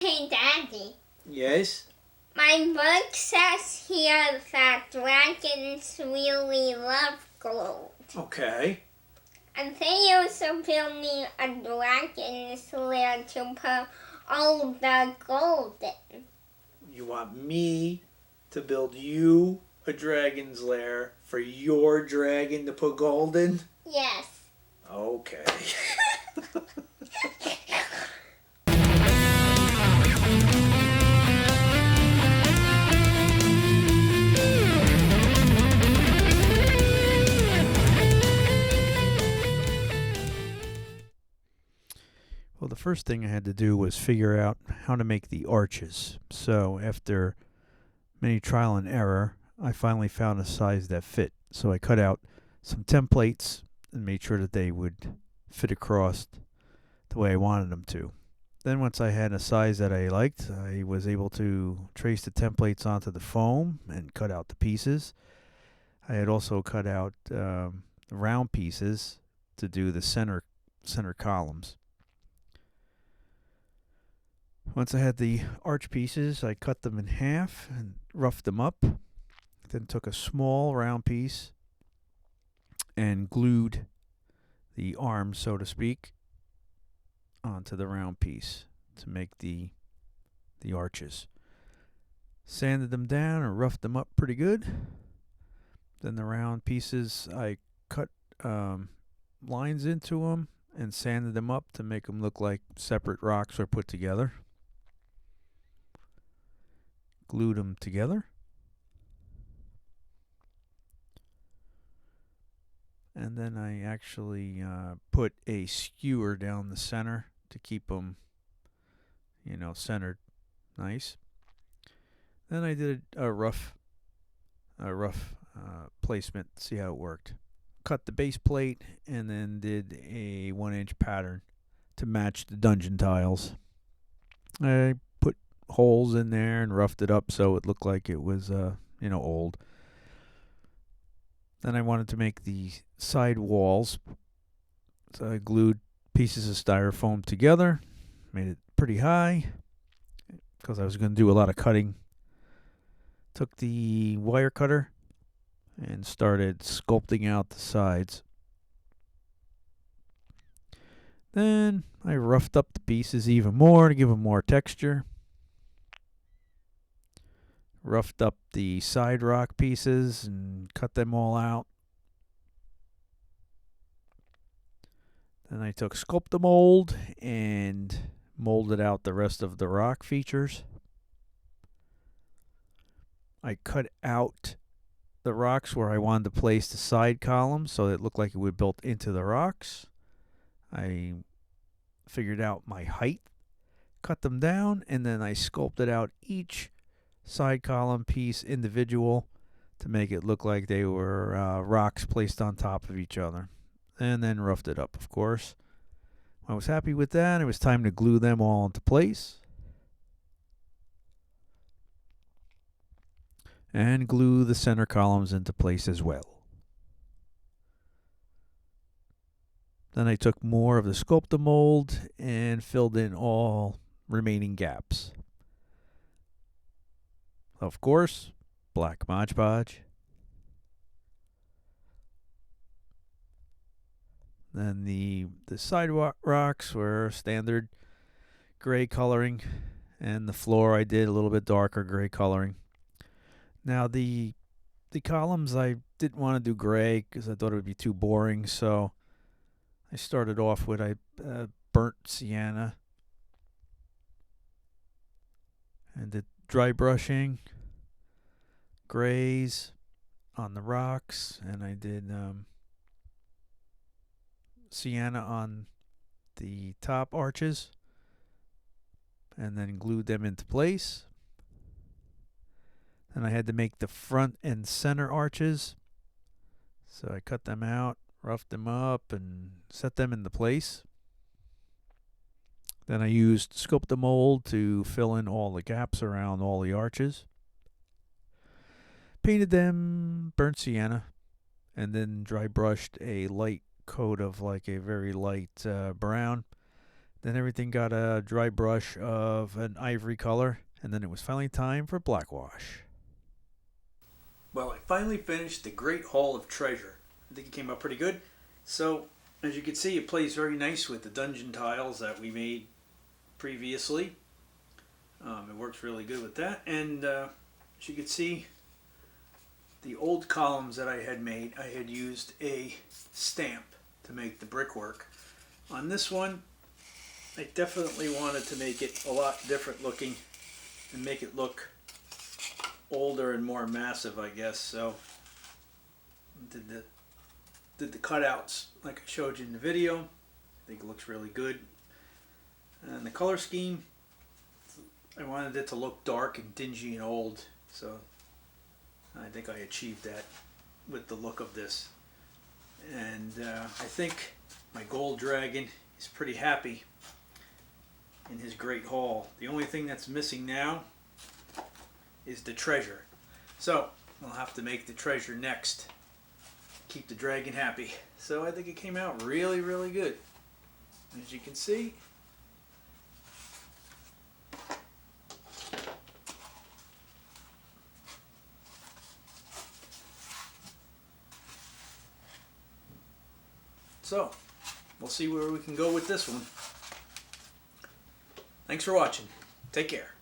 Hey, Daddy. Yes? My book says here that dragons really love gold. Okay. And they also build me a dragon's lair to put all the gold in. You want me to build you a dragon's lair for your dragon to put gold in? Yes. Okay. Well, the first thing I had to do was figure out how to make the arches. So, after many trial and error, I finally found a size that fit. So, I cut out some templates and made sure that they would fit across the way I wanted them to. Then, once I had a size that I liked, I was able to trace the templates onto the foam and cut out the pieces. I had also cut out round pieces to do the center columns. Once I had the arch pieces, I cut them in half and roughed them up. Then took a small round piece and glued the arms, so to speak, onto the round piece to make the arches. Sanded them down and roughed them up pretty good. Then the round pieces, I cut lines into them and sanded them up to make them look like separate rocks were put together. Glued them together. And then I actually put a skewer down the center to keep them, centered nice. Then I did a rough placement, see how it worked. Cut the base plate and then did a 1-inch pattern to match the dungeon tiles. I put holes in there and roughed it up so it looked like it was, old. Then I wanted to make the side walls, so I glued pieces of styrofoam together, made it pretty high because I was going to do a lot of cutting. Took the wire cutter and started sculpting out the sides. Then I roughed up the pieces even more to give them more texture. Roughed up the side rock pieces and cut them all out. Then I took Sculpt-A-Mold and molded out the rest of the rock features. I cut out the rocks where I wanted to place the side columns so it looked like it would built into the rocks. I figured out my height, cut them down, and then I sculpted out each side column piece individual to make it look like they were rocks placed on top of each other. And then roughed it up, of course. When I was happy with that, it was time to glue them all into place. And glue the center columns into place as well. Then I took more of the Sculpt-A-Mold and filled in all remaining gaps. Of course, black Mod Podge. Then the sidewalk rocks were standard gray coloring, and the floor I did a little bit darker gray coloring. Now the columns I didn't want to do gray because I thought it would be too boring, so I started off with a burnt sienna and did dry brushing, grays on the rocks, and I did sienna on the top arches and then glued them into place. Then I had to make the front and center arches, so I cut them out, roughed them up, and set them into place. Then I used Sculpt-A-Mold to fill in all the gaps around all the arches. Painted them burnt sienna, and then dry brushed a light coat of like a very light brown. Then everything got a dry brush of an ivory color, and then it was finally time for black wash. Well, I finally finished the Great Hall of Treasure. I think it came out pretty good. So, as you can see, it plays very nice with the dungeon tiles that we made previously. It works really good with that. And as you can see, the old columns that I had made, I had used a stamp to make the brickwork. On this one, I definitely wanted to make it a lot different looking and make it look older and more massive, I guess. So did the cutouts like I showed you in the video. I think it looks really good. And the color scheme, I wanted it to look dark and dingy and old, so I think I achieved that with the look of this. And I think my gold dragon is pretty happy in his great hall. The only thing that's missing now is the treasure. So I'll have to make the treasure next. Keep the dragon happy. So I think it came out really, really good. As you can see. So, we'll see where we can go with this one. Thanks for watching. Take care.